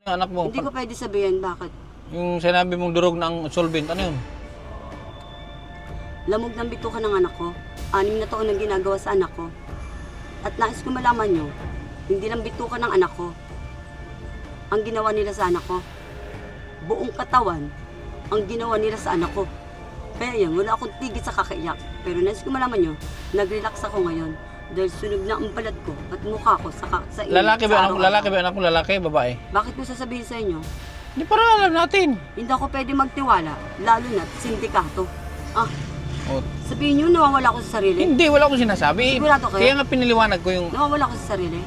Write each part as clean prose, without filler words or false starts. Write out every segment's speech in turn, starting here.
Yung anak mo, Hindi ko pwede sabihin bakit. yung sinabi mong durog ng solvent, ano yun? Lamog ng bituka ng anak ko. 6 na taon ang ginagawa sa anak ko. At nais ko malaman nyo, hindi lang bituka ng anak ko ang ginawa nila sa anak ko. Buong katawan ang ginawa nila sa anak ko. Kaya yan, wala akong tigil sa kakaiyak. Pero nais ko malaman nyo, nag-relax ako ngayon dahil sunog na ang balat ko at mukha ko sa init. Lalaki ba sa anak, araw-araw. lalaki ba anak mo, lalaki, babae? Bakit ko sasabihin sa inyo? Hindi para alam natin. Hindi ako pwede magtiwala, lalo na sindikato. Oh, Sabihin nyo, nawawala ako sa sarili. hindi, wala akong sinasabi. Sigurado kayo? Kaya nga piniliwanag ko yung, Nawawala ako sa sarili.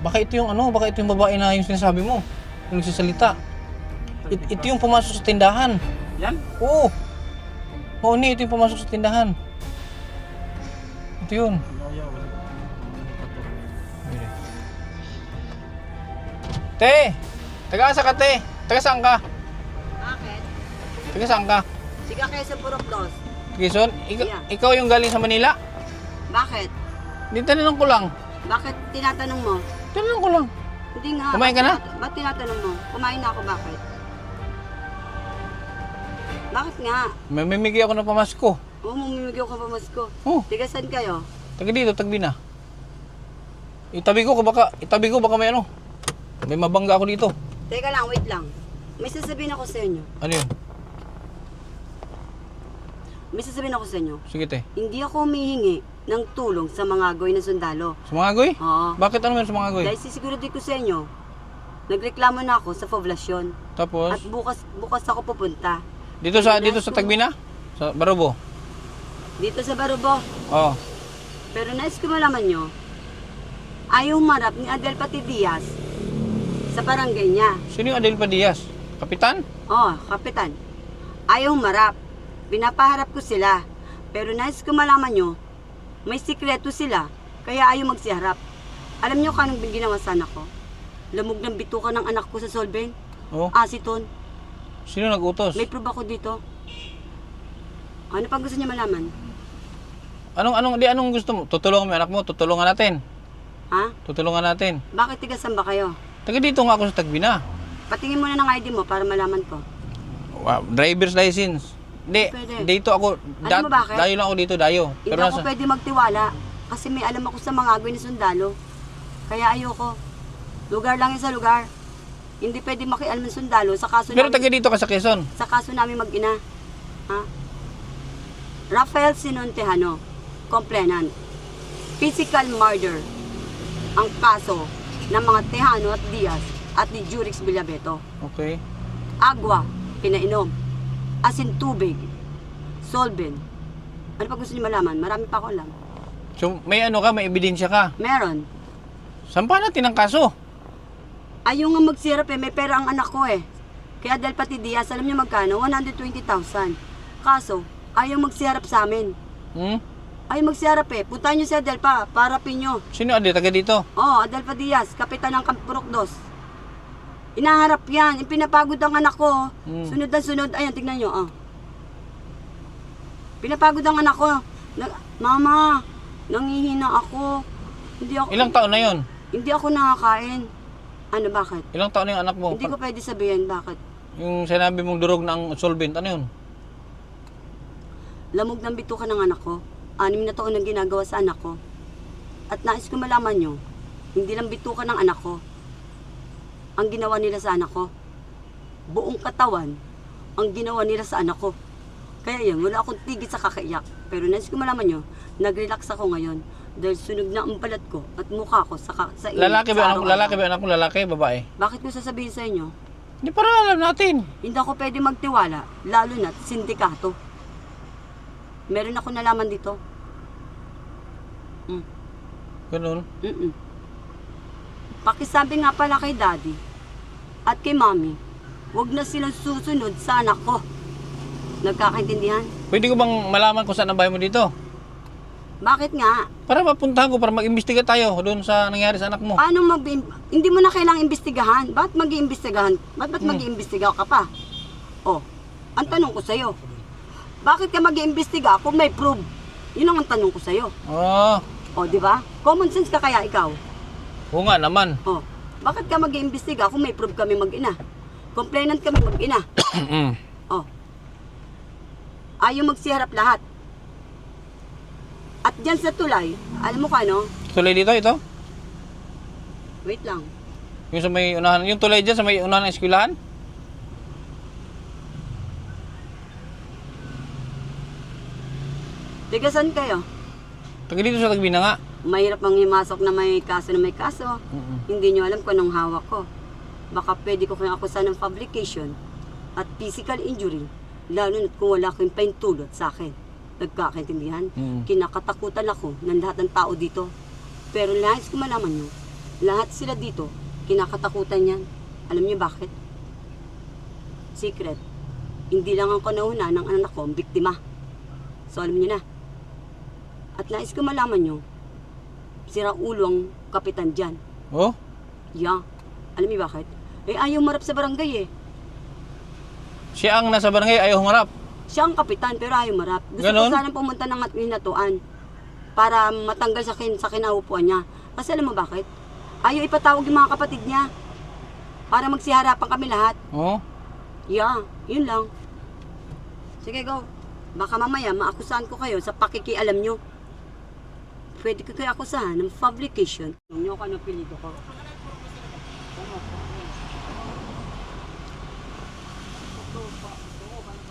baka ito yung ano, baka ito yung babae na yung sinasabi mo. Yung nagsasalita. Ito yung pumasok sa tindahan. Yan? Oo. Oo, ito yung pumasok sa tindahan. Ito yun. Te! Taga sa ka, te? Taga saan ka? Bakit? Taga saan ka? Siga kayo sa Purok Dos. Quezon? Yeah. Ikaw yung galing sa Manila? Bakit? Hindi, tanong ko lang. Bakit tinatanong mo? Tanong ko lang. Hindi nga. Kumain ka na? Ba't tinatanong mo? Kumain na ako, bakit? Bakit nga? May mimigay ako ng pamasko. Oo, mamimigay ako pa masko. Oh, Tiga saan kayo? taga dito, tagbi na. Itabi ko baka may ano. May mabangga ako dito. Teka lang, wait lang. May sasabihin ako sa inyo. Ano yun? May sasabihin ako sa inyo. Sige, te. Hindi ako humihingi ng tulong sa mga goy na sundalo. Sumangagoy? Oo. Bakit ano meron sumangagoy? Dahil sisigurado ko sa inyo, nagreklamo na ako sa poblasyon. Tapos, At bukas ako pupunta. dito sa tagbi na? Sa Barobo? Dito sa Barubo. Oo. Pero nais ko malaman nyo, ayaw humarap ni Adel Pati Diaz sa barangay niya. Sino yung Adel Diaz? Kapitan? Oh, kapitan. Ayaw humarap. Pinapaharap ko sila. Pero nais ko malaman nyo, may sikreto sila, kaya ayaw magsiharap. Alam nyo kanong ginawa sa anak ko? Lamog ng bituka ng anak ko sa solvent. Oo. Asiton. Sino nag-utos? May proof ako dito. Ano pang gusto niya malaman? Anong gusto mo? Tutulungan mo yung anak mo? Tutulungan natin. Ha? Tutulungan natin. Bakit tigasan ba kayo? Taga dito nga ako sa tagbi na. Patingin muna ng ID mo para malaman ko. Wow, driver's license. Hindi, Pwede. dito ako. Alam mo bakit? Dayo lang ako dito, dayo. Hindi ako pwede magtiwala kasi may alam ako sa mga agoy ni sundalo. Kaya ayoko. Lugar lang yun sa lugar. Hindi pwede makialam ng sundalo sa kaso Pero namin, taga dito ka sa Quezon. sa kaso namin mag-ina. Ha? Rafael Sinon Tejano, complainant. Physical murder ang kaso ng mga Tejano at Diaz at ni Jurix Villabeto. Okay. Agwa, pinainom. Asin tubig. Solvent. Ano pa gusto niyo malaman? Marami pa ako alam. So, may ano ka, may ebidensya ka. Meron. Saan pa natin ang kaso? Ayaw nga magsirap eh, may pera ang anak ko eh. Kaya Adel Pati Diaz, alam niyo magkano? 120,000. Kaso, ayaw magsiharap sa amin. Hmm? Ayaw magsiharap eh. Puntahan niyo si Adel pa, parapin niyo. Sino Adel? Taga dito? Oh, Adel Pati Diaz, kapitan ng Purok Dos. Inaharap yan, pinapagod ang anak ko. Hmm. Sunod na sunod, ayan, tignan niyo. Oh. Pinapagod ang anak ko. Mama, nangihina ako. Hindi ako. Ilang taon na yon? Hindi ako nakakain. Ano, bakit? Ilang taon na yung anak mo? Hindi ko pwede sabihin bakit. Yung sinabi mong durog ng solvent, ano yun? Lamog ng bituka ng anak ko. 6 na taon ang ginagawa sa anak ko. At nais ko malaman nyo, hindi lang bituka ng anak ko ang ginawa nila sa anak ko. Buong katawan ang ginawa nila sa anak ko. Kaya yan, wala akong tigil sa kakaiyak. Pero nais ko malaman nyo, nag-relax ako ngayon dahil sunog na ang balat ko at mukha ko sa init. Lalaki ba sa anak mo? araw-araw. Lalaki ba anak mo? Lalaki, babae? Bakit ko sasabihin sa inyo? Hindi para alam natin. Hindi ako pwede magtiwala, lalo na sindikato. Meron ako nalaman dito. Ganun. Pakisabi nga pala kay daddy at kay mommy, huwag na silang susunod sa anak ko. Nagkakaintindihan? Pwede ko bang malaman kung saan ang bahay mo dito? Bakit nga? Para mapuntahan ko, para mag-imbestiga tayo doon sa nangyari sa anak mo. Paano hindi mo na kailangang imbestigahan? Ba't mag-iimbestigahan? Ba't mag-iimbestiga ka pa? Oh, ang tanong ko sa'yo, bakit ka mag-iimbestiga kung may proof? Yun ang tanong ko sa'yo. Oo. Oh, di ba? Common sense ka kaya ikaw? Oo nga naman. Oh, Bakit ka mag-iimbestiga kung may proof kami mag-ina? Complainant kami mag-ina. Oh. Ayaw magsiharap lahat. At dyan sa tulay, alam mo ka, no? Tulay dito, ito? Wait lang. Yung sa may unahan, yung tulay dyan sa may unahan ng eskwelahan? Tigasan kayo. Taga dito sa Tagbina nga. Mahirap ang himasok na may kaso na may kaso. Hindi nyo alam kung anong hawak ko. Baka pwede ko kayong akusa ng fabrication at physical injury. Lalo na kung wala kayong paintulot sa akin. Nagkakaintindihan? Kinakatakutan ako ng lahat ng tao dito. Pero nais ko malaman nyo, lahat sila dito, kinakatakutan yan. Alam nyo bakit? Secret. Hindi lang ang kanuuna ng anak ko ang biktima. So alam nyo na. At nais ko malaman nyo, sira ulo ang kapitan dyan. Oh? Yeah. Alam niyo bakit? Eh, ayaw marap sa barangay eh. Siya ang nasa barangay, ayaw humarap. Siya ang kapitan pero ayaw marap. Gusto Ganon? ko sanang pumunta ng hinatuan para matanggal sa kinaupuan niya. Kasi alam mo bakit? Ayaw ipatawag yung mga kapatid niya para magsiharapan kami lahat. Oh? Yeah, yun lang. Sige, go. Baka mamaya maakusahan ko kayo sa pakikialam nyo. Pwede ko kayo akusahan ng fabrication. Huwag nyo ka napilido ko.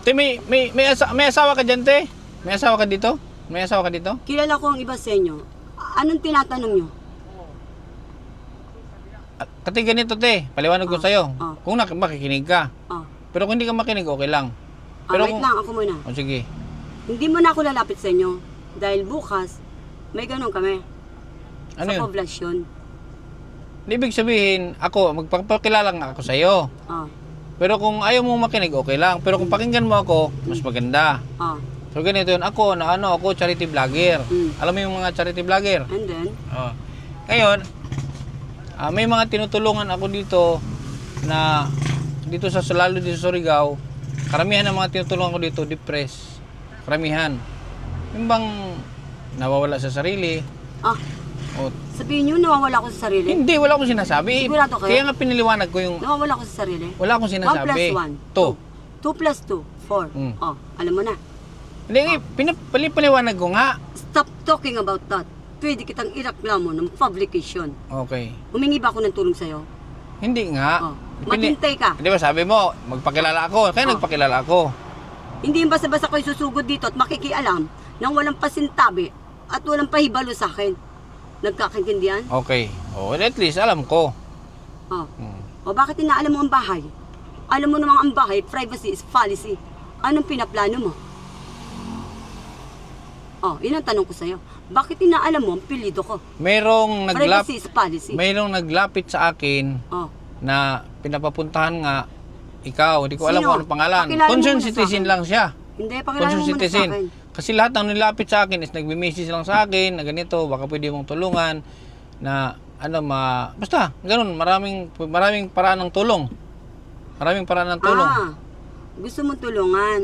Te, may asawa ka dyan, te? May asawa ka dito? May asawa ka dito? Kilala ko ang iba sa inyo. Anong tinatanong nyo? Kasi ganito, te. Paliwanag ko sa'yo. Kung makikinig ka. Pero kung hindi ka makinig, okay lang. Pero Wait lang, ako muna. Oh, sige. Hindi mo na ako lalapit sa inyo. Dahil bukas, may ganun kami. Ano sa yun? poblasyon. Ibig sabihin, ako, magpapakilala nga ako sa'yo. Pero kung ayaw mo makinig, okay lang. Pero kung pakinggan mo ako, mas maganda. So ganito yun, ako charity vlogger. Alam mo yung mga charity vlogger? And then? Ngayon, may mga tinutulungan ako dito na dito lalo dito sa Surigao. Karamihan ng mga tinutulungan ko dito, depressed. Karamihan. Yung bang nawawala sa sarili. Sabihin nyo, nawawala ko sa sarili? Hindi, wala akong sinasabi. Sigurado kayo? Kaya nga piniliwanag ko yung... Nawawala ko sa sarili? Wala akong sinasabi. 1 plus 1. 2 plus 2, 4. Alam mo na. Hindi, pinipaliwanag ko nga. Stop talking about that. Pwede kitang ireklamo ng fabrication. Okay. Humingi ba ako ng tulong sa'yo? Hindi nga. Maghintay ka. Di ba sabi mo, magpakilala ako. Kaya nagpakilala ako. Hindi yung basta-basta ko'y susugod dito at makikialam nang walang pasintabi at walang pahibalo sa akin. Nagkakaintindihan? Okay. At least alam ko. O bakit inaalam mo ang bahay? Alam mo namang ang bahay, privacy is policy. Anong pinaplano mo? Yun ang tanong ko sa'yo. Bakit inaalam mo ang pilido ko? Mayroong Privacy is policy. naglapit sa akin na pinapapuntahan nga ikaw. Hindi ko alam Sino? kung anong pangalan. Pakilala mo Concerned muna sa citizen akin. lang siya. Hindi, pakilala mo Concerned muna sa citizen. akin. Kasi lahat ng nilapit sa akin is nagme-message lang sa akin na ganito, baka pwede mong tulungan na basta, ganun, maraming paraan ng tulong. Maraming paraan ng tulong. Gusto mong tulungan.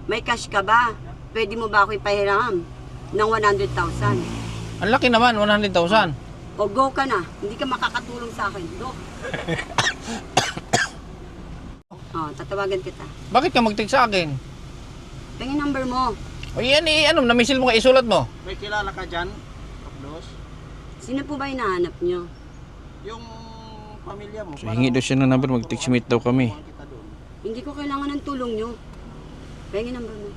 May cash ka ba? Pwede mo ba ako ipahiram ng 100,000? Ang laki naman, 100,000. O go ka na. Hindi ka makakatulong sa akin. Go. Tatawagan kita. Bakit ka mag-text sa akin? Tingin number mo. O yan namisil mo ka, isulat mo. May kilala ka dyan, Kaplos? Sino po ba hinahanap nyo? Yung pamilya mo. So, hingi daw siya ng number, mag-text meet daw kami. Kita doon. Hindi ko kailangan ng tulong nyo. Tingin number mo.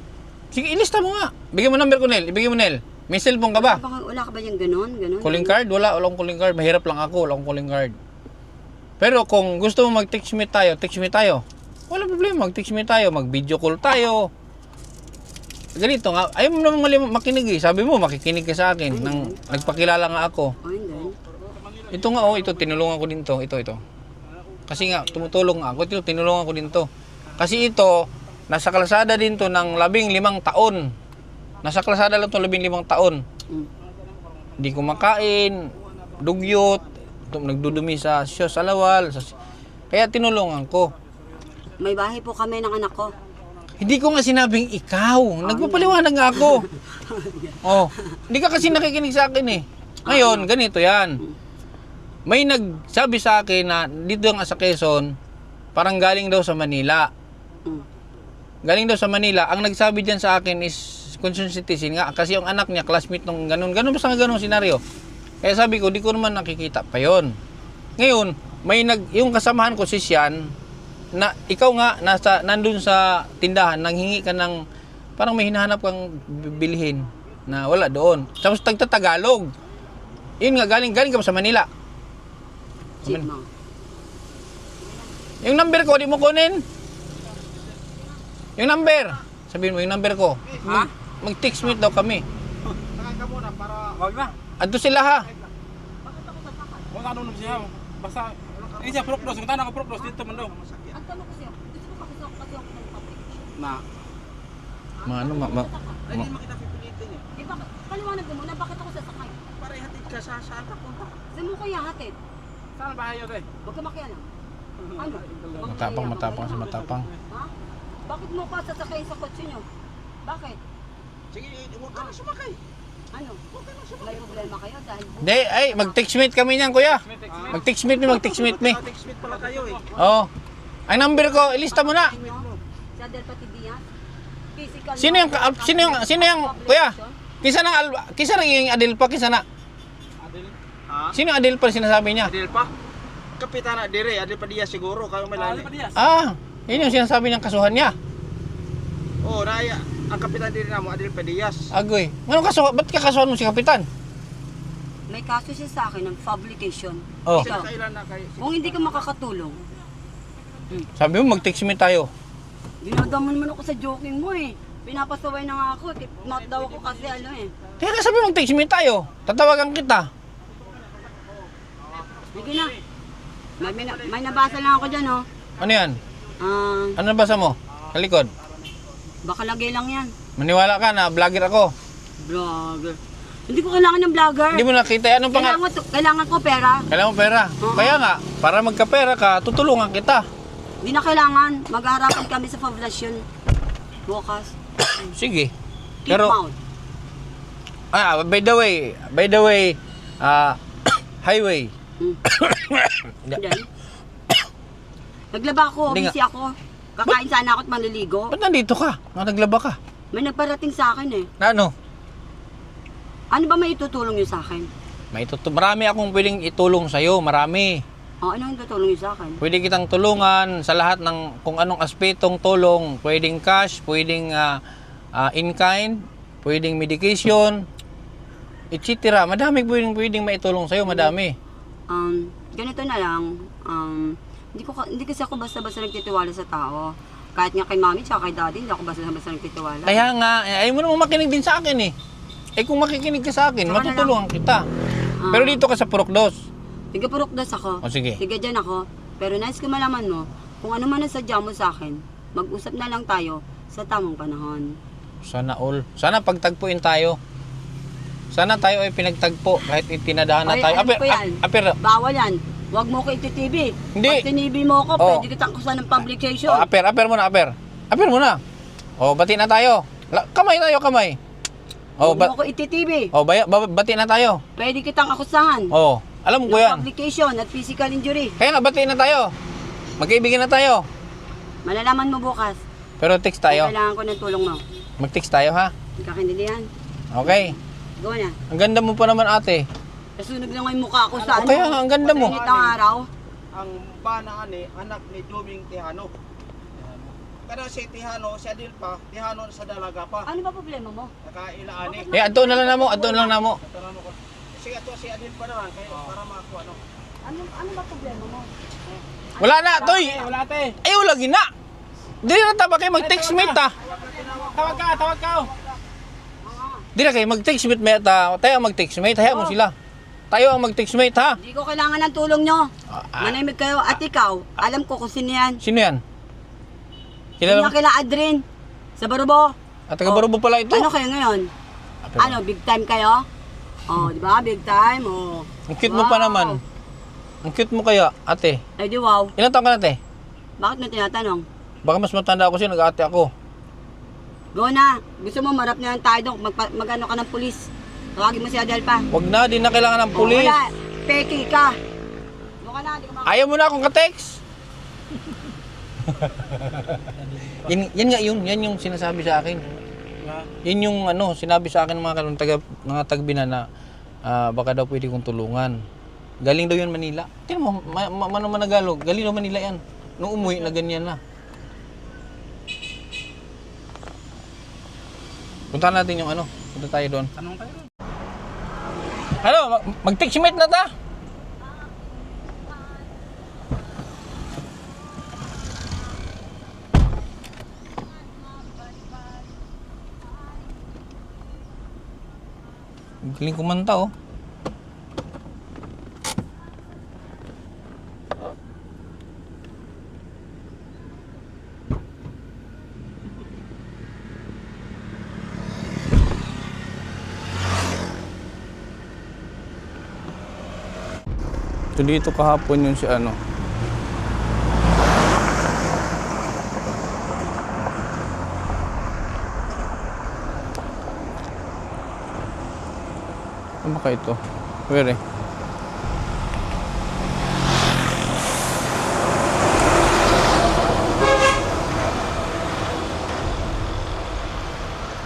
Sige, ilista mo nga. Bigyan mo number ko, Nel. Ibigay mo, Nel. May cellphone ka ba? Wala ka ba yung ganon? Calling card? Wala akong calling card. Mahirap lang ako. Wala akong calling card. Pero kung gusto mo mag-text meet tayo, text meet tayo. Wala problema. Mag-text meet tayo. Mag-video call tayo. Ganito nga. Ayaw mo naman makinig eh. Sabi mo, makikinig ka sa akin. Nagpakilala nga ako. Ito nga, ito. Tinulungan ko din to. Ito. Kasi nga, tumutulong nga ako. Tinulungan ko din to. Kasi ito, nasa kalsada din to ng 15 taon. Nasa kalsada lang to 15 taon. Hindi kumakain, dugyot, nagdudumi sa salawal. Kaya tinulungan ko. May bahay po kami ng anak ko. Hindi ko nga sinabing ikaw. Nagpapaliwanag nga ako. Hindi ka kasi nakikinig sa akin eh. Ngayon, ganito yan. may nagsabi sa akin na dito nga sa Quezon, parang galing daw sa Manila. Mm. Galing daw sa Manila. Ang nagsabi diyan sa akin is concerned citizen nga kasi yung anak niya classmate nung ganun basta nga ganung senaryo. Kaya sabi ko, di ko naman nakikita pa yon. Ngayon, yung kasamahan ko si Sian na ikaw nga nandun sa tindahan, nanghingi ka ng parang may hinahanap kang bilhin na wala doon. Tapos Tagalog. Yun nga, galing ka ba sa Manila? Sigma. Yung number ko, di mo kunin. Yung number. Sabihin mo, yung number ko. Ha? Mag-text meet daw kami. Sakay ka muna para... Wag na. Adto sila ha. Wag ano naman siya. Basta ini siya prokdos, kung tanong ko prokdos dito man daw. Ang tanong ko sa'yo, gusto mo kasi ako ng public? Na. Ay, hindi makita pipilitin eh. Di ba, paliwanag mo muna, bakit ako sasakay? Para ihatid ka sa saan ka punta. Saan mo ko ihahatid? Saan bahay yun eh? Huwag ka makialam. Ano? Matapang kasi matapang. Ha? Bakit mo pa sasakayin sa kotse nyo? Bakit? Sige, huwag ka na sumakay. Ano? May problema kayo dahil Hindi, ay, mag-text meet kami niyan, kuya. Mag-text meet me. Text meet pala kayo eh. Oo. Ang number ko, ilista mo na. sa Del Patidian, physical Sino yung, kuya? Kisa na yung Adelpa, kisa na. Adil. Ha? Sino yung Adelpa sinasabi niya? Adil pa? Kapitana dire, Adil pa diya siguro. Kayo may Adil lali. pa Diaz. Ah, yun yung sinasabi niyang kasuhan niya. Oo, naya. Ang kapitan dire na mo, Adil pa Diaz. Agoy. Anong kasuhan? Ba't kakasuhan mo si Kapitan? May kaso siya sa akin ng publication. Oh. Ikaw, Kailan na kayo? kung hindi ka makakatulong, Sabi mo, mag-text meet tayo. dinadaman mo ako sa joking mo eh. Pinapasaway na nga ako, not daw ako kasi ano eh. Kaya sabi mo, mag-text meet tayo. Tatawagan kita. Sige na. May nabasa lang ako dyan oh. Ano yan? Ah, Ano nabasa mo? Kalikod. baka lagay lang yan. Maniwala ka na, vlogger ako. Vlogger. Hindi ko kailangan ng vlogger. Hindi mo nakita. Anong pangalan? Kailangan ko pera. Kailangan mo pera. Oo. Kaya nga, para magkapera ka, tutulungan kita. Hindi na kailangan. Mag-aarapan kami sa poblasyon. Bukas. Sige. Keep Pero, mouth. by the way, highway. Hmm. Hindi. Then, naglaba ako, Hindi nga. busy ako. Kakain sana ako at maliligo. Ba't nandito ka? Naglaba ka? May nagparating sa akin eh. Na ano? Ano ba may itutulong niyo sa akin? Marami akong pwedeng itulong sa'yo. Marami. Ano yung tutulong niyo sa akin? Pwede kitang tulungan sa lahat ng kung anong aspetong tulong. Pwedeng cash, pwedeng in-kind, pwedeng medication, etc. Madami pwedeng maitulong sa'yo. Madami. Ganito na lang. Hindi kasi ako basta-basta nagtitiwala sa tao. Kahit nga kay mami at kay daddy, hindi ako basta-basta nagtitiwala. Kaya nga, ayaw mo naman makinig din sa akin eh. Eh kung makikinig ka sa akin, Saka na matutulungan kita. Pero dito ka sa Purokdos. Sige, purukdas ako. O sige. Sige, dyan ako. Pero nais ko malaman mo, kung ano man ang sadya mo sa akin, mag-usap na lang tayo sa tamang panahon. Sana all. Sana pagtagpuin tayo. Sana tayo ay pinagtagpo kahit itinadahan na Ay, tayo. alam ko yan. Bawal yan. Huwag mo ko iti-TV. Hindi. Pag tinibi mo ako, Oh. pwede kitang kusa ng publication. Aper muna, aper. Aper muna. O, bati na tayo. Kamay tayo, kamay. O, Huwag mo ko iti-TV. bati na tayo. Pwede kitang akusahan. O, alam ko ng yan. publication at physical injury. Kaya nga, bati na tayo. Magkaibigan na tayo. Malalaman mo bukas. Pero text Kung tayo. kailangan ko ng tulong mo. Mag-text tayo, ha? Hindi ka kinilihan. Okay. Go na. Ang ganda mo pa naman, ate. Nasunog lang yung mukha ko sa O, kaya nga, ang ganda mo. Init ang araw. Ang bana ani, anak ni Duming Tihano. Kada si Tihano, si Adil pa, Tihano sa dalaga pa. Ano ba problema mo? Nakailaani. Eh, adto na lang namo. Tanong ko. Sige, ato si Adil pa naman kayo para makakuha no. Ano ba problema mo? Wala na, toy. Wala te. Ayaw lagi na. Di na taba kayo mag-text mate, ha? Tawag ka. Di na kayo mag-text mate, tayo ang mag-text mate. Hayaan mo sila. Tayo ang mag-text mate, ha? Hindi ko kailangan ng tulong nyo. Ah. Manahimik kayo at ikaw. Alam ko kung sino yan. Sino yan? Sino Kilala mo? kila Adrin? Sa Barubo? At taga-Barubo pala ito. Ano kayo ngayon? Ano, big time kayo? Oh, di ba? Big time. Oh. Ang cute mo pa naman. Ang cute mo kaya, ate. Ay di wow. Ilan taon ka na, ate? Bakit mo tinatanong? Baka mas matanda ako siya, nag-ate ako. Go na. Gusto mo marap na lang tayo doon. Mag-ano ka ng pulis. Tawagin mo si Adelpa. Wag na, di na kailangan ng pulis. Oh, wala. Peki ka. Ayaw mo na akong ka-text? yan nga yun. Yan yung sinasabi sa akin. Yan yung ano, sinabi sa akin ng mga tagbina na baka daw pwede kong tulungan. Galing daw yun Manila. Tingnan mo, Managalog. Galing daw Manila yan. Nung umuwi na ganyan na. Punta natin yung ano. Punta tayo doon. Tanong tayo. Ano, mag-text-mate na ta? Galing kumanta oh. So dito kahapon yun si ano. Ano ba ito? Where eh?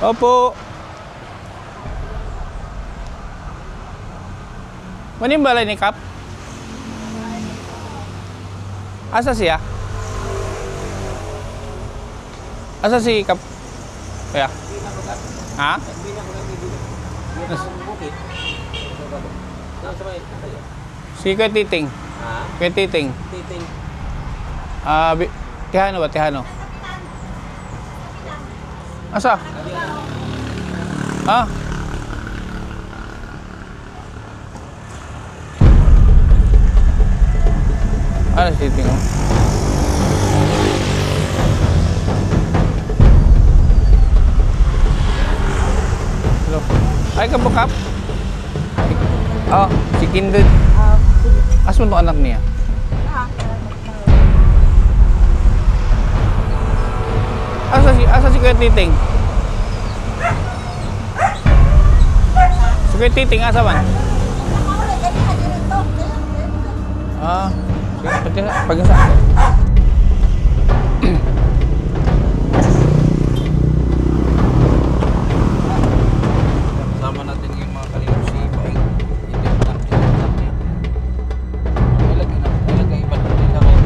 Opo. Maning balay ni Kap? Asa siya? Asa si Kap? Kaya? Ha? Si Kuya Titing. Kuya Titing. Tihano ba? Tihano? Asa? Ha? Ano si Titing oh? Hello. Ay, kabukap? Oh, si Kindred. Asa mo itong anak niya? Asa si Kuya Titing? Si Kuya Titing, asa man? Sige, pag-asa. Kasama natin yung mga kalilong si Paeng. Ito yung anak niya. Ilagay iba na nila kayo.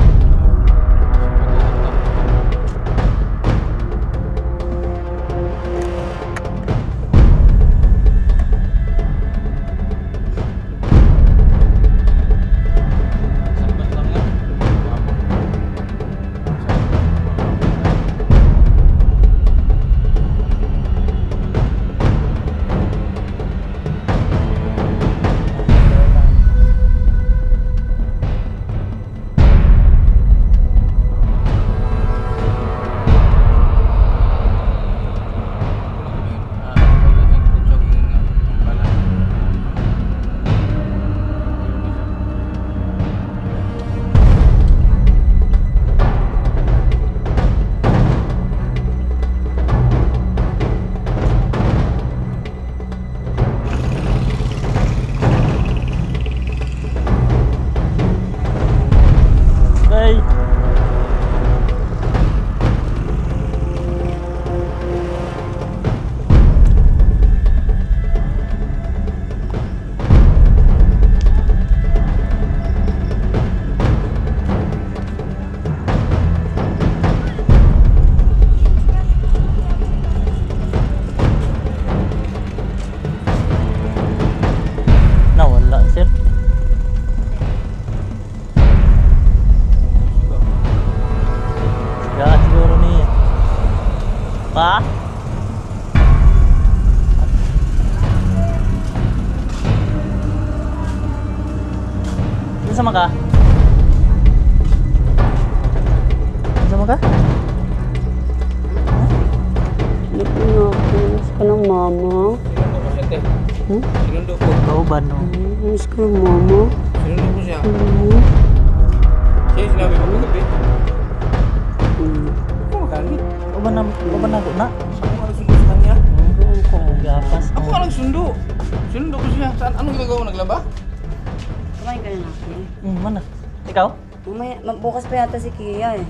Sambat lang yan. Nawala, sir. Gak siguro niya. Pa? Sama ka? Sama ka? Hindi ko na ako. Miss ko ng mama. Sinundo ko siya, te. Sinundo ko. Ikaw ba no? Miss ko ng mama. Sinundo ko siya. Hmm. Siya yung sinabi mo kagabi. Hmm. Ako magalit. Ikaw ba na? Ikaw ba na? Ako nga nagsundo sa kanya. Ikaw gapas. Ako nga nagsundo. Sinundo ko siya. Saan? Anong ginagawa? Naglaba? Kumain ka na natin. Mana? Ikaw? Bukas pa yata si Kia eh.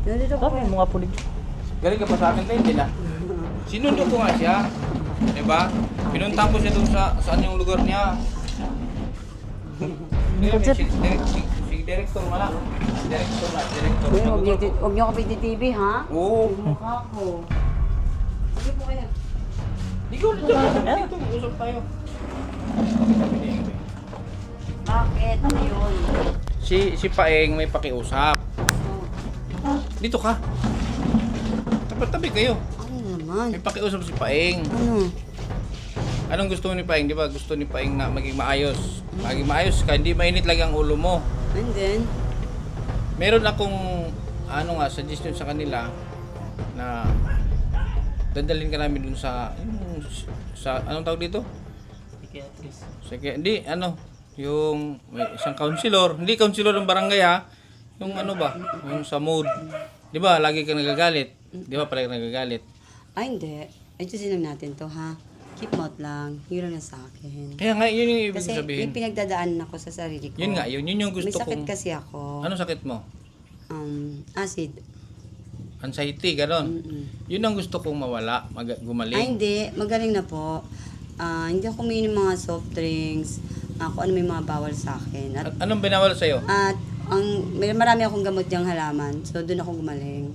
Dito ko Sabi mo nga po dito. Galing ka pa sa akin, hindi na. Sinundo ko nga siya. Diba? Pinunta ko siya doon sa saan yung lugar niya. Si director nga lang. Director na, director. Huwag niyo ako PTTV ha? Oo. Mukha ko. Sige po kayo. Dito, dito, usap tayo. Bakit? Ano yun? Si Paeng may pakiusap. Dito ka. Tabi kayo. Ano naman? May pakiusap si Paeng. Ano? Anong gusto ni Paeng? Di ba gusto ni Paeng na maging maayos? Maging maayos ka, hindi mainit lang ang ulo mo. And then? Meron akong suggestion sa kanila na dadalhin ka namin dun sa anong tawag dito? Psychiatrist. Hindi, yung may isang counselor, hindi counselor ng barangay ha, yung yung sa mood. 'Di ba, lagi kang nagagalit. 'Di ba, palagi kang nagagalit. Ay hindi. Ayusin lang natin to ha. Keep mouth lang. Yun lang sa akin. Kaya nga, yun yung ibig Kasi sabihin. yung pinagdadaanan ako sa sarili ko. Yun nga, yun yung gusto May sakit kong... kasi ako. Ano sakit mo? Acid. Anxiety, gano'n. Mm-mm. Yun ang gusto kong mawala, Ay gumaling. hindi. Magaling na po. Hindi ako umiinom mga soft drinks. Kung ano may mga bawal sa akin. At Anong binawal sa'yo? marami akong gamot diyang halaman. So, doon ako gumaling.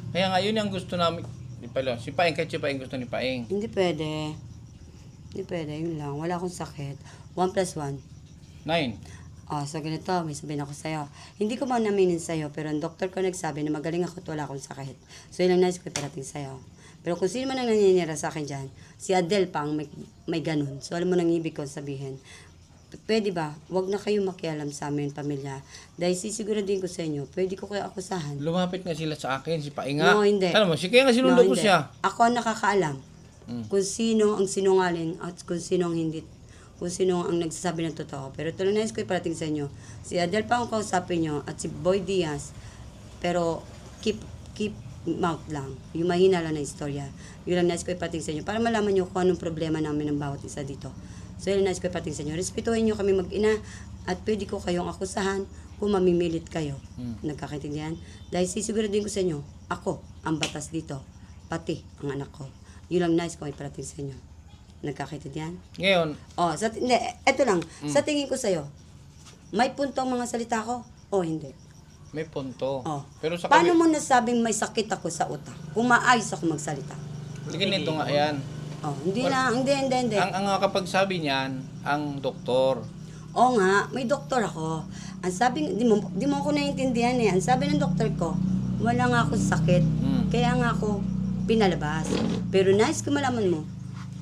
Kaya nga, yun yung gusto namin. Di pala, si Paeng, kahit si Paeng gusto ni Paeng. Hindi pwede. Hindi pwede. Yun lang. Wala akong sakit. 1 + 1. 9. So ganito, may sabihin ako sa'yo. Hindi ko man naminin sa'yo, pero ang doktor ko nagsabi na magaling ako at wala akong sakit. So yun ang nais ko iparating sa'yo. Pero kung sino man ang naninira sa akin dyan, si Adele pa ang may ganun. So alam mo nang ibig ko sabihin. Pwede ba, wag na kayo makialam sa amin, pamilya. Dahil sisiguraduhin ko sa inyo, pwede ko kayo akusahan. Lumapit nga sila sa akin, si Paeng nga. No, hindi. Alam mo, kaya nga sinundo ko hindi. siya. Ako ang nakakaalam kung sino ang sinungaling at kung sino ang hindi. Kung sino ang nagsasabi ng totoo. Pero ito lang nais ko iparating sa inyo. Si Adele pa ang kausapin nyo at si Boy Diaz. Pero keep mouth lang. Yung mahina lang na istorya. Yun lang nais ko iparating sa inyo. Para malaman nyo kung anong problema namin ng bawat isa dito. So yun lang nais ko iparating sa inyo. Respetuhin nyo kami mag-ina at pwede ko kayong akusahan kung mamimilit kayo. Nagkakaintindihan? Dahil sisiguraduhin ko sa inyo, ako ang batas dito. Pati ang anak ko. Yun lang nais ko iparating sa inyo. Nagkakaintindihan? Ngayon, Hindi, eto lang. Sa tingin ko sa'yo, may punto ang mga salita ko o hindi? may punto. Oh. Pero sa Paano mo nasabing may sakit ako sa utak kung maayos ako magsalita? Tingin nito nga yan. Hindi. Ang kapagsabi niyan, ang doktor. Oo nga, may doktor ako. Ang sabi, di mo ako naiintindihan eh. Ang sabi ng doktor ko, wala nga ako sakit. Kaya nga ako pinalabas. Pero nice ko malaman mo,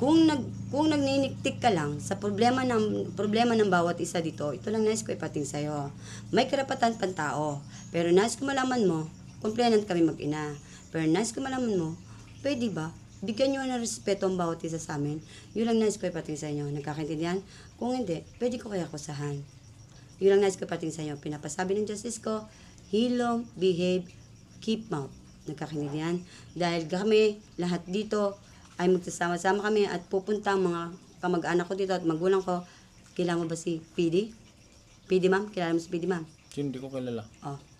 kung nagniniktik ka lang sa problema ng bawat isa dito, ito lang nice ko ipating sa'yo. May karapatan pang tao. Pero nice ko malaman mo, complainant kami mag-ina. Pero nice ko malaman mo, pwede ba? Bigyan nyo ng respeto ang bawat isa sa amin. Yun lang nice ko ipating sa inyo. Nagkakaintindihan? Kung hindi, pwede ko kaya akusahan. Yun lang nice ko ipating sa inyo. Pinapasabi ng justice ko, hilom, behave, keep mouth. Nagkakaintindihan? Dahil kami, lahat dito, ay magsasama-sama kami at pupunta ang mga kamag-anak ko dito at magulang ko. Kilala mo ba si PD? PD ma'am? Kilala mo si PD ma'am? Hindi ko kilala.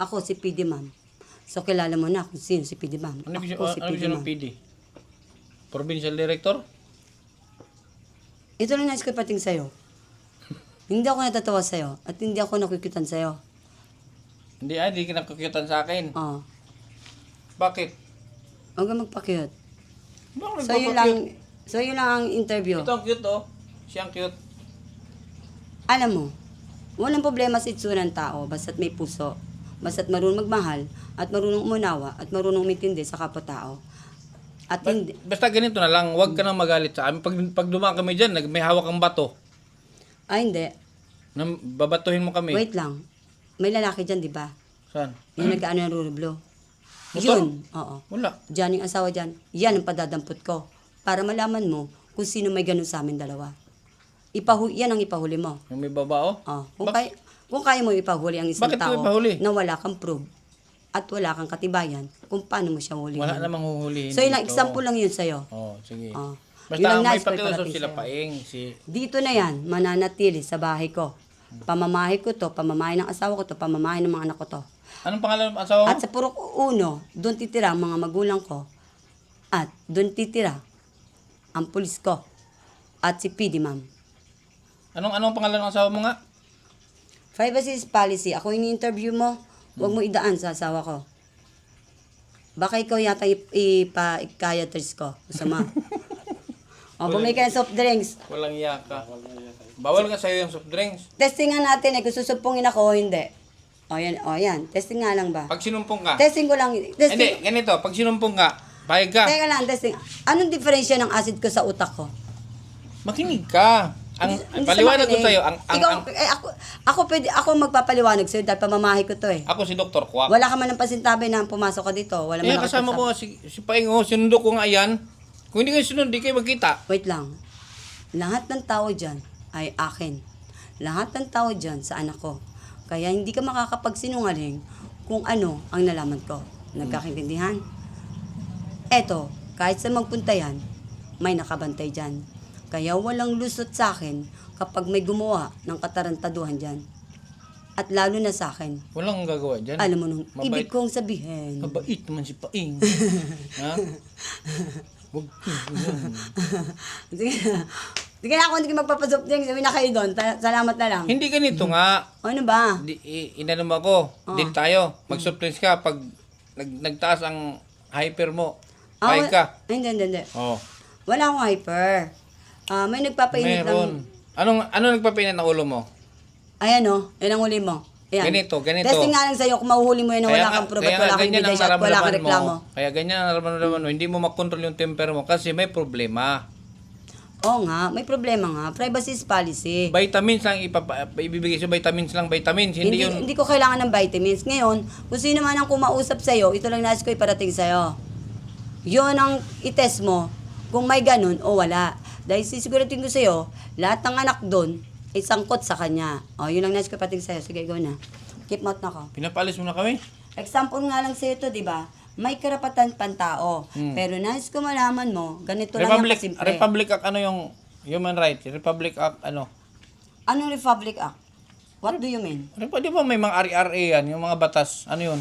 Ako si PD ma'am. So kilala mo na kung sino si PD ma'am. Ano Ako si PD siya ng ma'am. PD? Provincial Director? Ito lang nais ko ipating sa'yo. Hindi ako natatawa sa'yo at hindi ako nakikitan sa'yo. Hindi ka nakakyutan sa akin. Oh. Bakit? Huwag kang magpa-cute. Bakit So yun lang ang interview. Ito ang cute oh. Siya ang cute. Alam mo, walang problema sa itsura ng tao basta't may puso. Basta't marunong magmahal at marunong umunawa at marunong umintindi sa kapwa-tao. At hindi, Basta ganito na lang, huwag ka nang magalit sa amin. Pag dumaan kami dyan, may hawak kang bato. hindi. Babatuhin mo kami. Wait lang. May lalaki dyan, di ba? Saan? Yung nag-ano ng rulublo. Motor? Yun, oo. Wala. Diyan yung asawa dyan. Yan ang padadampot ko. Para malaman mo kung sino may ganun sa amin dalawa. Yan ang ipahuli mo. Yung may babao? Kung kaya mo ipahuli ang isang Bakit mo tao ipahuli? na wala kang proof at wala kang katibayan kung paano mo siya hulihin. Wala namang huhulihin. So, ilang dito. example lang yun sa'yo. Sige. Oh. Yun Basta ang may nice ko pakiusap iparating sila sa'yo. Paeng. Dito na yan, mananatili sa bahay ko. Pamamahay ko to, pamamahay ng asawa ko to, pamamahay ng mga anak ko to. Anong pangalan ng asawa mo? At sa Purok 1, doon titira ang mga magulang ko. At doon titira ang pulis ko. At si PD, ma'am. Anong pangalan ng asawa mo nga? Privacy policy. Ako ini-interview mo, huwag mo idaan sa asawa ko. Baka ikaw yata ipa-psychiatrist ko. Gusto mo? O, bumili ka ng soft drinks. Walang iya ka. Bawal ka sa'yo yung soft drinks. Testing nga natin kung susupungin ako o hindi. O yan. Testing nga lang ba? Pag sinumpong ka. Testing ko lang. Hindi, Testing. ganito. Pag sinumpong ka, payag ka. Teka lang, testing. Anong diferensya ng acid ko sa utak ko? Makinig ka. Hindi sa Paliwanag ko makinig. sa'yo. Ikaw, ako magpapaliwanag sa'yo dahil pamamahay ko to eh. Ako si Dr. Kwak. Wala ka man ng pasintabi na pumasok ka dito. Wala man Eh, kasama ko si Paing, sinundo ko nga yan. Kung hindi kayo sunod, di kayo magkita. Wait lang. Lahat ng tao dyan ay akin. Lahat ng tao dyan sa anak ko. Kaya hindi ka makakapagsinungaling kung ano ang nalaman ko. Nagkakaintindihan? Eto, kahit sa magpunta yan, may nakabantay dyan. Kaya walang lusot sa akin kapag may gumawa ng katarantaduhan dyan. At lalo na sa akin. Walang gagawa dyan. Alam mo nung Mabait. ibig kong sabihin. Mabait naman si Paing. Ha? Wag. Sige na. Sige na ako, hindi ka magpapasok dyan. Sabi na kayo doon. Salamat na lang. Hindi ganito nga. Ano ba? Inano mo ako. Deal tayo. Mag-surprise ka pag nagtaas ang hyper mo. Payag ka. Hindi. Oh. Wala akong hyper. May nagpapainit lang. Meron. Ano nagpapainit ng ulo mo? Ayan o, yan ang huli mo. Ayan. Ganito. Testing nga lang sa'yo kung mahuhuli mo yan na wala kang proof at wala kang ganyan ang ebidensya at wala kang nararamdaman reklamo. Kaya ganyan ang nararamdaman mo. Hindi mo makontrol yung temper mo kasi may problema. Oo nga, may problema nga. Privacy is policy. Vitamins lang ibibigay sa vitamins. Hindi yun. Hindi ko kailangan ng vitamins. Ngayon, kung sino man ang kumausap sa'yo, ito lang nais ko iparating sa'yo. Yun ang itest mo kung may ganun o wala. Dahil sisiguratin ko sa'yo, lahat ng anak doon ay sangkot sa kanya. O, yun lang nais ko iparating sa'yo. Sige, go na. Keep mouth na ko. Pinapalis mo na kami? Example nga lang sa'yo to, di ba? May karapatan pantao. Pero nais ko malaman mo, ganito lang yung kasimple. Republic Act, ano yung human rights? Republic Act, ano? Anong Republic Act? What do you mean? Di ba may mga RRA yan, yung mga batas? Ano yun?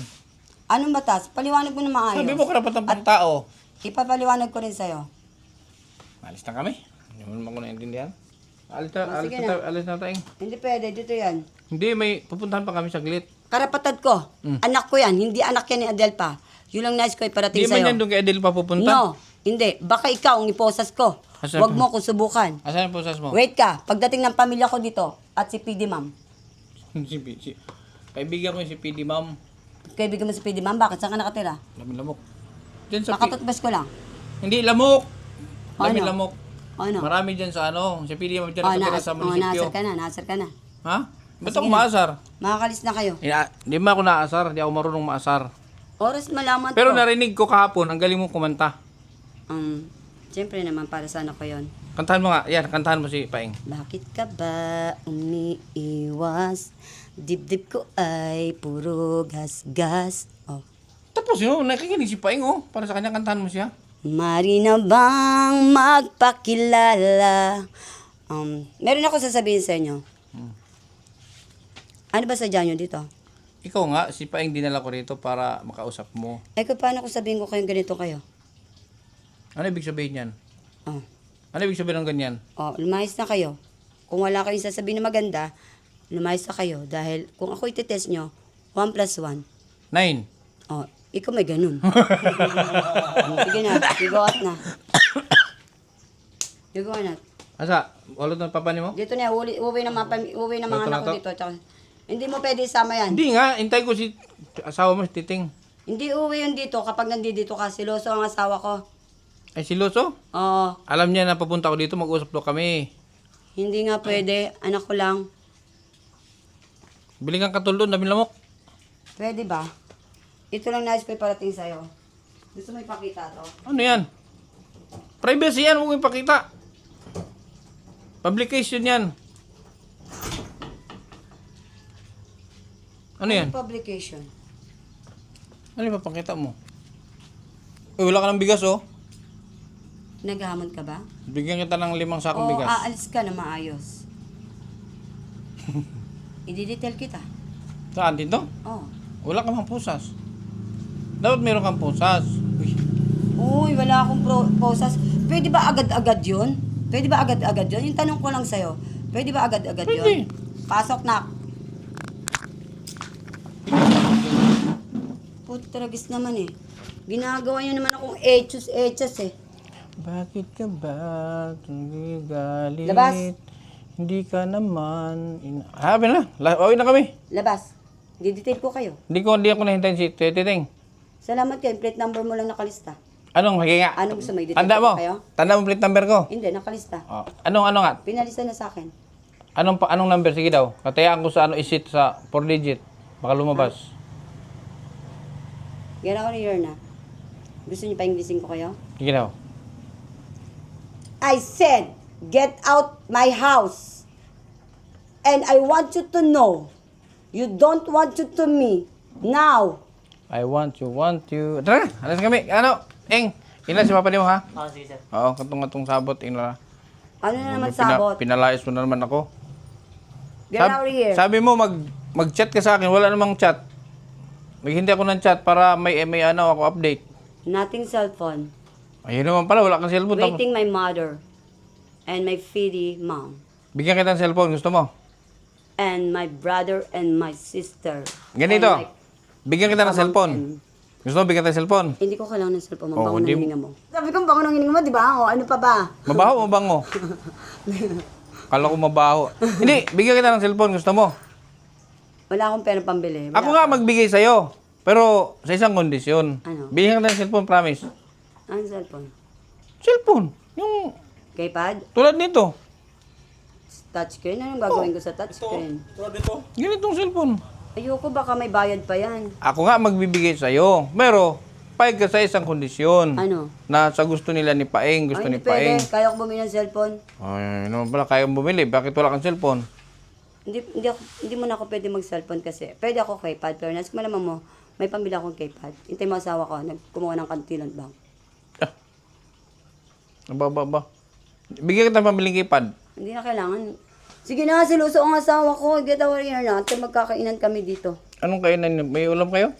Anong batas? Paliwanag mo na maayos. Sabi mo karapatan pang tao. Ipapaliwanag ko rin sa'yo. Alis na kami. Hindi mo naman ko naintindihan. Alis sige na. na tayo. Hindi pwede, dito yan. Hindi, may pupuntahan pa kami saglit. Karapatan ko. Anak ko yan. Hindi anak yan ni Adel pa. Yun lang nais ko iparating Hindi man sa'yo. yan doon kay Adel pa pupunta? No, hindi. Baka ikaw ang iposas ko. Asan Huwag pa? mo akong subukan. Asan ang pusas mo? Wait ka. Pagdating ng pamilya ko dito, at si PD Ma'am. Kaibigan ko yung si PD Ma'am. Kaibigan mo si PD Ma'am, bakit? Saan ka nakatira? Lamok. Diyan sa Makatutbas ko lang. Hindi, lamok. Ano? Lamok. Ano? Marami dyan sa ano. Si PD Ma'am dyan Oh, nakatira sa munisipyo. naasar ka na. Ha? Ba't Sige ako na. maasar? Makakalis na kayo. Hindi mo ako naasar. Hindi ako marunong maasar. Oras malaman Pero ko. narinig ko kahapon, ang galing mo kumanta. Siyempre naman para sa anak ko yun. Kantahan mo nga. Yan, kantahan mo si Paing. Bakit ka ba umiiwas? Dibdib ko ay puro gas-gas. Oh. Tapos yun, nakikinig si Paing oh. Para sa kanya, kantahan mo siya. Mari na bang magpakilala? Meron ako sasabihin sa inyo. Ano ba sadya nyo dito? Ikaw nga, si Paing dinala ko rito para makausap mo. Kung paano ko sabihin ko kayong ganito kayo? Ano ibig sabihin yan? Oh. Ano ibig sabihin ng ganyan? Lumayas na kayo. Kung wala kayong sasabihin na maganda, lumayas na kayo. Dahil kung ako itetest nyo, 1 plus 1. 9. Ikaw may ganun. Sige na, go out na. Go na. Asa? Walot ng papa ni mo? Dito na, uwi na mga anak ko dito. Tsaka, hindi mo pwede isama yan. Hindi nga, intay ko si asawa mo, si Titing. Hindi uwi yun dito kapag nandito ka. Siloso ang asawa ko. Ay, si Loso? Oo. Alam niya na papunta ko dito, mag-usap daw kami. Hindi nga pwede. Anak ko lang. Bili kang katuldo, daming lamok. Pwede ba? Ito lang nais ko iparating sa'yo. Gusto mo ipakita to? Ano yan? Privacy yan, huwag mo ipakita. Publication yan. Ano yan? Publication. Ano yung papakita mo? Uy, wala ka ng bigas oh. Naghahamon ka ba? Bigyan kita ng 5 sakong O bigas. aalis ka na maayos. I-detail kita. Saan dito? Oh. Wala ka mang pusas. Dapat meron kang pusas. Uy. Uy, wala akong posas. Pwede ba agad-agad yun? Pwede ba agad-agad yun? Yung tanong ko lang sa'yo. Pwede ba agad-agad yun? Pwede. Pasok na. Putragis naman eh. Ginagawa niyo naman akong etchos eh. Bakit ka ba galit? Labas. Hindi ka naman... Habi na. Uwi na kami. Labas. Di-detail ko kayo. Hindi ako nahintayin si Titing. Salamat kayo. Plate number mo lang nakalista. Anong higinga? Anong gusto mo? I-detail Tanda ko mo. kayo? Tanda mo plate number ko. Hindi, nakalista. Oh. Ano nga? Pinalista na sa akin. Anong number? Sige daw. Katayaan ko sa isit sa 4 digit. Baka lumabas. Get out of here na. Gusto niyo pa Englishin ko kayo? Sige daw. I said, get out my house. And I want you to know, you don't want you to me. Now. I want you. Tara, alas kami. Ano? Eng, ina si Papa mo ha? Oo, sige sir. Oo, katong sabot. Ina. Ano na naman sabot? Pinalayas mo na naman ako. Get out of here. Sabi mo, mag-chat ka sa akin. Wala namang chat. Maghindi ako ng chat para may ako update. Nothing cellphone. Ayun naman pala, wala kang cellphone. Waiting my mother. And my feedy mom. Bigyan kita ng cellphone. Gusto mo? And my brother and my sister. Ganito. And my Bigyan kita ng cellphone. Gusto mo bigyan kita ng cellphone? Hindi ko kailangan ng cellphone. Oh, Mabango ng hindi mo- hininga mo. Sabi ko, bango ng hininga mo, di ba? O, ano pa ba? Mabaho o mabango? Kala ko mabaho. Hindi, bigyan kita ng cellphone. Gusto mo? Wala akong pera pambili. Wala Ako nga magbigay sa'yo. Pero sa isang kondisyon. Ano? Bigyan kita ng cellphone, promise. Anong cellphone? Cellphone. Yung Keypad? tulad nito. Touchscreen? Anong gagawin ko sa touchscreen? Tulad dito. Ganitong cellphone. Ayoko, baka may bayad pa yan. Ako nga magbibigay sa'yo. Pero, payag ka sa isang kondisyon. Ano? Na sa gusto nila ni Paeng, gusto Ay, ni hindi pwede. Paeng. Kaya ko bumili ng cellphone. Ay, naman pala, kaya mong bumili. Bakit wala kang cellphone? Hindi mo na ako pwede mag-cellphone kasi. Pwede ako keypad. Pero nas malaman mo, may pambili akong keypad. Hintay mo asawa ko, nagkumuha ng kantilan bang. Ba. Bigyan kita ng pambiling keypad. Hindi na kailangan. Sige na, siluso ang asawa ko. Get over here na. At magkakainan kami dito. Anong kainan niyo? May ulam kayo?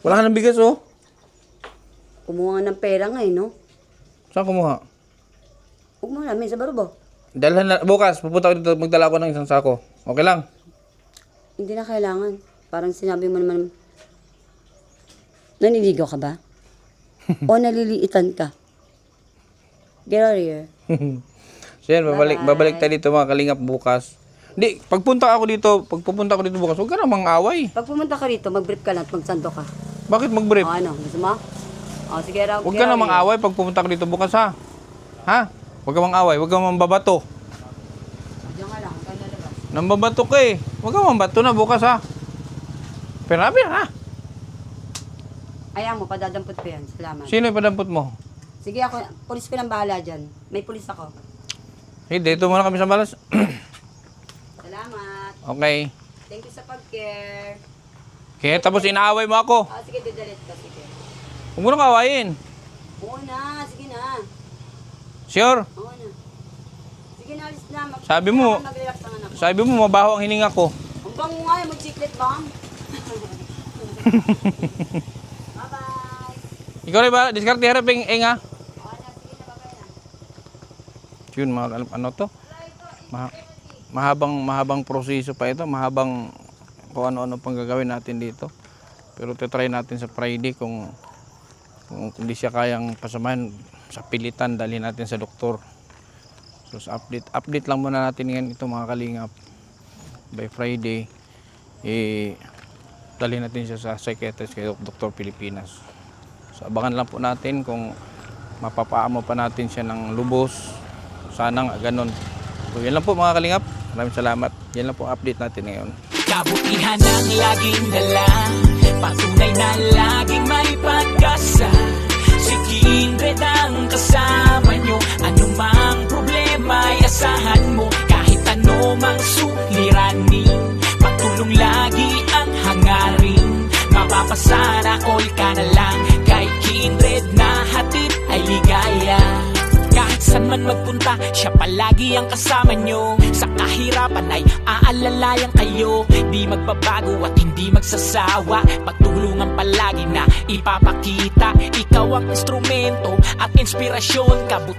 Wala ka ng bigas, oh. Kumuha ng pera nga eh, no? Saan kumuha? Huwag mo namin sa barubo. Dalhan na, bukas, pupunta ako dito, magdala ako ng isang sako. Okay lang? Hindi na kailangan. Parang sinabi mo naman, naniligaw ka ba? O naliliitan ka? Get out of here. So yan, babalik tayo dito mga kalingap bukas. Hindi, pagpupunta ako dito bukas, huwag ka na mang-away. Pag pumunta ka rito, mag-brief ka lang at magsando ka. Bakit mag-brief? O ano, gusto mo? O sige, raw. Huwag ka na mang-away pag pupunta ako dito bukas, ha? Ha? Huwag ka mang-away, huwag ka mambabato. Diyan ka lang, kaya lalabas. Nambabato ka eh. Huwag ka mambato na bukas, ha? Pero ha? Ayaw mo, padadampot ko yan. Salamat. Sino yung padampot mo? Sige ako, pulis ko lang bahala dyan. May pulis ako. Hey, dito muna kami sa balas. Salamat. Okay. Thank you sa pag-care. Kaya tapos inaaway mo ako. Sige, didalit ka. Sige. Huwag mo na kawain. Oo na, sige na. Sure? Oo na. Sige na, alis na. Sabi mo- Mag-relax ang anak ko. Sabi mo, mabaho ang hininga ko. Ang bango nga yung mag-chiclet bomb. Bye-bye. Ikaw rin ba? Diskarte harap yung enga. Oo na, sige na, bye-bye na. Yun, mga ano to? Mahabang proseso pa ito. Mahabang kung ano-ano pang gagawin natin dito. Pero try natin sa Friday kung hindi siya kayang pasamahan sa pilitan, dalhin natin sa doktor. So sa update lang muna natin ngayon ito mga kalingap. By Friday, dalhin natin siya sa psychiatrist kay Dr. Pilipinas. So abangan lang po natin kung mapapaamo pa natin siya ng lubos. Sana nga ganun. So yan lang po mga kalingap. Maraming salamat. Yan lang po update natin ngayon. Kabutihan ang laging dala, patunay na laging may pag-asa. Si Kindred ang kasama nyo, anumang problema ay asahan mo. Kahit anumang suliranin, patulong lagi ang hangarin. Mapapasana all ka na lang, kay Kindred na hatid ay ligaya. Kahit saan man magpunta, siya palagi ang kasama nyo. Sa kahirapan ay aalalayan kayo, di magbabago at hindi magsasawa. Pagtulungan palagi na ipapakita, ikaw ang instrumento at inspirasyon. Kabuti